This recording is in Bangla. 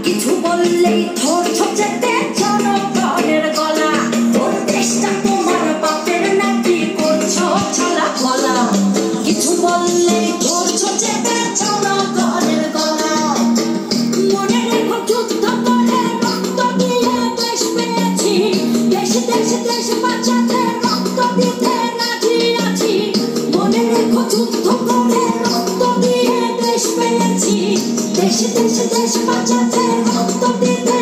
কিছু বললেই ধরছো যেতে জনগণের গলা। ওর দেশটা তোমার বাপের নাকি করছো ছলা গলা। কিছু বললেই ধরছো যেতে জনগণের গলা। মনে রেখো যুদ্ধ করে রক্ত দিয়ে দেশ পেয়েছি। দেশ দেশ দেশ বাঁচাতে রক্ত দিতে রাজি আছি। মনে রেখো যুদ্ধ করে রক্ত দিয়ে দেশ পেয়েছি। দেশ দেশ দেশ বাঁচাতে রক্ত দিতে